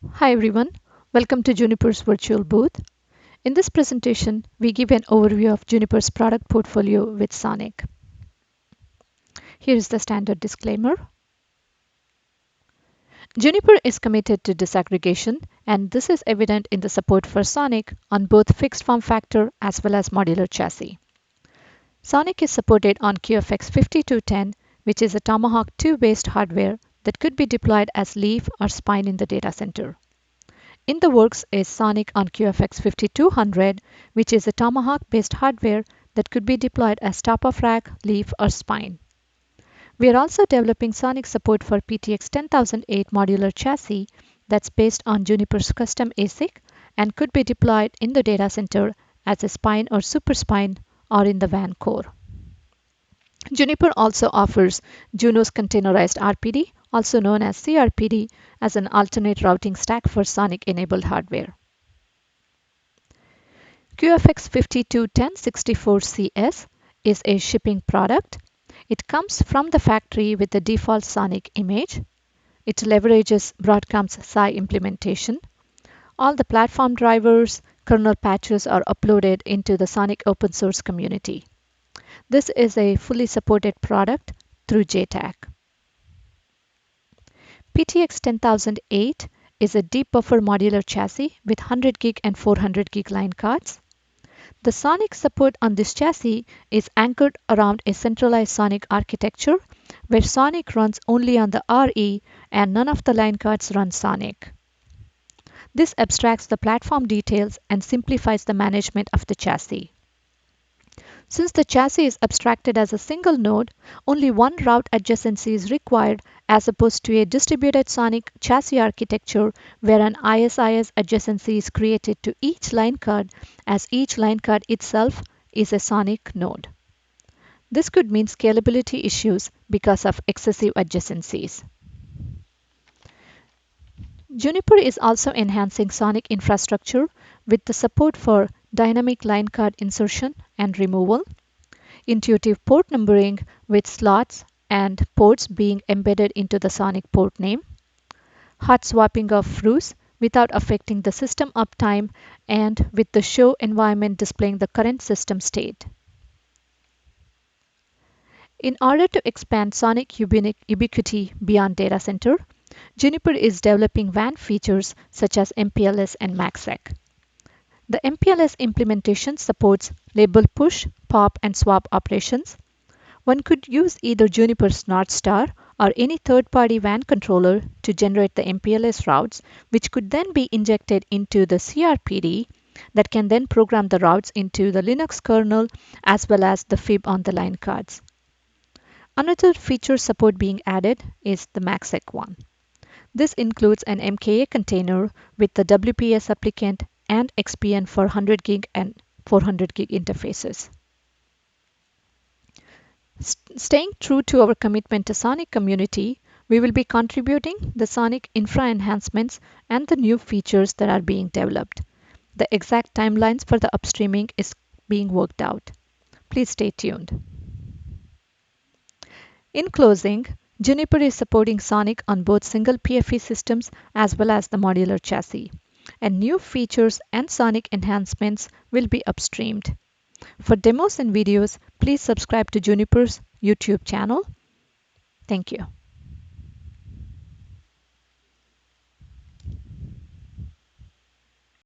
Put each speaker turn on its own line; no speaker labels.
Hi everyone, welcome to Juniper's virtual booth. In this presentation, we give an overview of Juniper's product portfolio with Sonic. Here is the standard disclaimer. Juniper is committed to disaggregation, and this is evident in the support for Sonic on both fixed form factor as well as modular chassis. Sonic is supported on QFX 5210, which is a Tomahawk 2 based hardware that could be deployed as leaf or spine in the data center. In the works is Sonic on QFX 5200, which is a Tomahawk-based hardware that could be deployed as top-of-rack, leaf, or spine. We are also developing Sonic support for PTX 10008 modular chassis that's based on Juniper's custom ASIC and could be deployed in the data center as a spine or super spine or in the WAN core. Juniper also offers Junos Containerized RPD, also known as CRPD, as an alternate routing stack for Sonic-enabled hardware. QFX 521064CS is a shipping product. It comes from the factory with the default Sonic image. It leverages Broadcom's SAI implementation. All the platform drivers, kernel patches are uploaded into the Sonic open source community. This is a fully supported product through JTAG. PTX 10008 is a deep buffer modular chassis with 100 gig and 400 gig line cards. The Sonic support on this chassis is anchored around a centralized Sonic architecture where Sonic runs only on the RE and none of the line cards run Sonic. This abstracts the platform details and simplifies the management of the chassis. Since the chassis is abstracted as a single node, only one route adjacency is required as opposed to a distributed Sonic chassis architecture where an ISIS adjacency is created to each line card as each line card itself is a Sonic node. This could mean scalability issues because of excessive adjacencies. Juniper is also enhancing Sonic infrastructure with the support for dynamic line card insertion and removal, intuitive port numbering with slots and ports being embedded into the Sonic port name, hot swapping of rows without affecting the system uptime, and with the show environment displaying the current system state. In order to expand Sonic ubiquity beyond data center, Juniper is developing WAN features such as MPLS and MACsec. The MPLS implementation supports label push, pop, and swap operations. One could use either Juniper's Northstar or any third-party WAN controller to generate the MPLS routes, which could then be injected into the CRPD that can then program the routes into the Linux kernel as well as the FIB on the line cards. Another feature support being added is the MACsec one. This includes an MKA container with the WPS applicant and XPN for 100 gig and 400 gig interfaces. Staying true to our commitment to Sonic community, we will be contributing the Sonic infra enhancements and the new features that are being developed. The exact timelines for the upstreaming is being worked out. Please stay tuned. In closing, Juniper is supporting Sonic on both single PFE systems as well as the modular chassis, and new features and Sonic enhancements will be upstreamed. For demos and videos, please subscribe to Juniper's YouTube channel. Thank you.